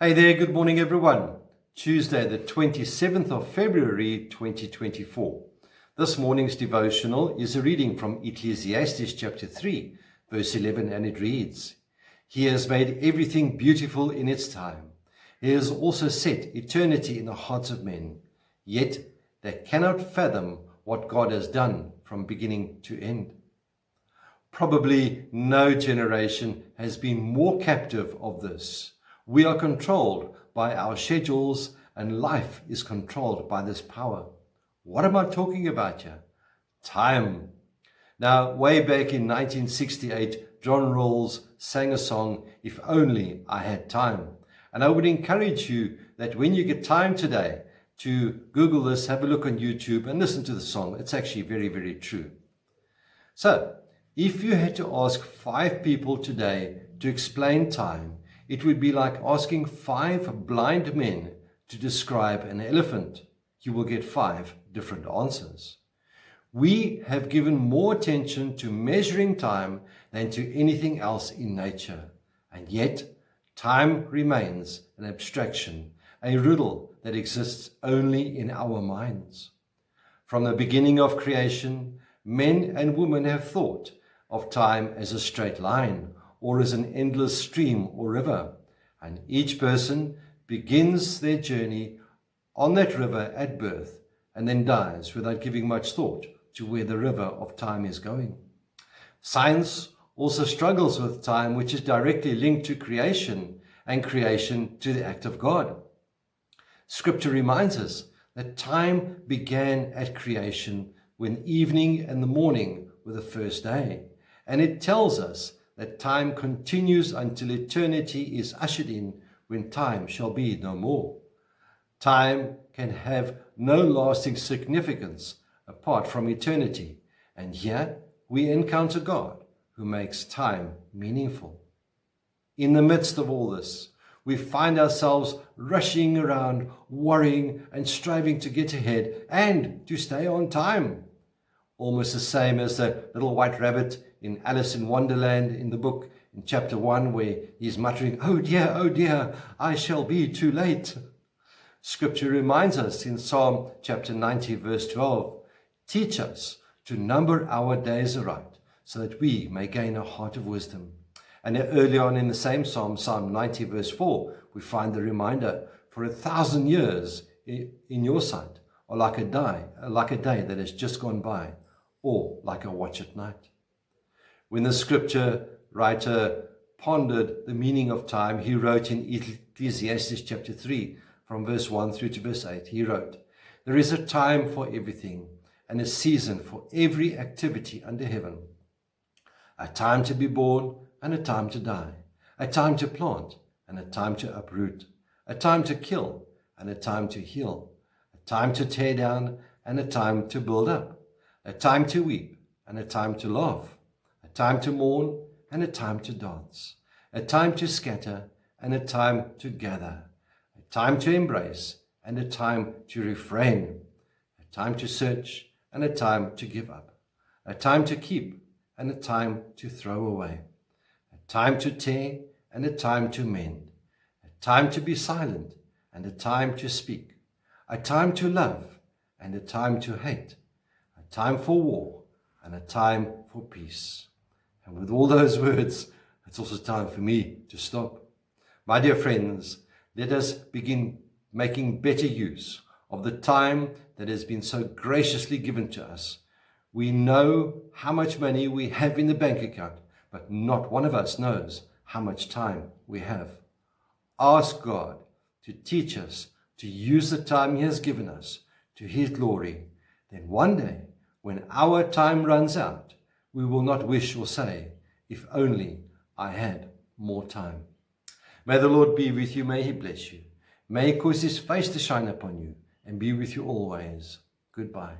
Hey there, good morning everyone. Tuesday the 27th of February 2024. This morning's devotional is a reading from Ecclesiastes chapter 3 verse 11, and it reads, He has made everything beautiful in its time. He has also set eternity in the hearts of men, yet they cannot fathom what God has done from beginning to end. Probably no generation has been more captive of this. We are controlled by our schedules, and life is controlled by this power. What am I talking about here? Time. Now, way back in 1968, John Rawls sang a song, If Only I Had Time. And I would encourage you that when you get time today to Google this, have a look on YouTube and listen to the song. It's actually very, very true. So, if you had to ask 5 people today to explain time, it would be like asking 5 blind men to describe an elephant. You will get 5 different answers. We have given more attention to measuring time than to anything else in nature. And yet, time remains an abstraction, a riddle that exists only in our minds. From the beginning of creation, men and women have thought of time as a straight line, or as an endless stream or river, and each person begins their journey on that river at birth and then dies without giving much thought to where the river of time is going. Science also struggles with time, which is directly linked to creation, and creation to the act of God. Scripture reminds us that time began at creation when evening and the morning were the first day, and it tells us that time continues until eternity is ushered in, when time shall be no more. Time can have no lasting significance apart from eternity, and here we encounter God who makes time meaningful. In the midst of all this, we find ourselves rushing around, worrying and striving to get ahead and to stay on time. Almost the same as the little white rabbit in Alice in Wonderland in the book in chapter 1, where he's muttering, oh dear, I shall be too late. Scripture reminds us in Psalm chapter 90 verse 12, teach us to number our days aright, so that we may gain a heart of wisdom. And earlier on in the same Psalm, Psalm 90 verse 4, we find the reminder, for 1,000 years in your sight are like a day that has just gone by, or like a watch at night. When the scripture writer pondered the meaning of time, he wrote in Ecclesiastes chapter 3, from verse 1 through to verse 8, he wrote, there is a time for everything, and a season for every activity under heaven. A time to be born, and a time to die. A time to plant, and a time to uproot. A time to kill, and a time to heal. A time to tear down, and a time to build up. A time to weep, and a time to laugh. A time to mourn, and a time to dance. A time to scatter, and a time to gather. A time to embrace, and a time to refrain. A time to search, and a time to give up. A time to keep, and a time to throw away. A time to tear, and a time to mend. A time to be silent, and a time to speak. A time to love, and a time to hate. A time for war, and a time for peace. And with all those words, it's also time for me to stop. My dear friends, let us begin making better use of the time that has been so graciously given to us. We know how much money we have in the bank account, but not one of us knows how much time we have. Ask God to teach us to use the time He has given us to His glory. Then one day, when our time runs out, we will not wish or say, if only I had more time. May the Lord be with you. May He bless you. May He cause His face to shine upon you and be with you always. Goodbye.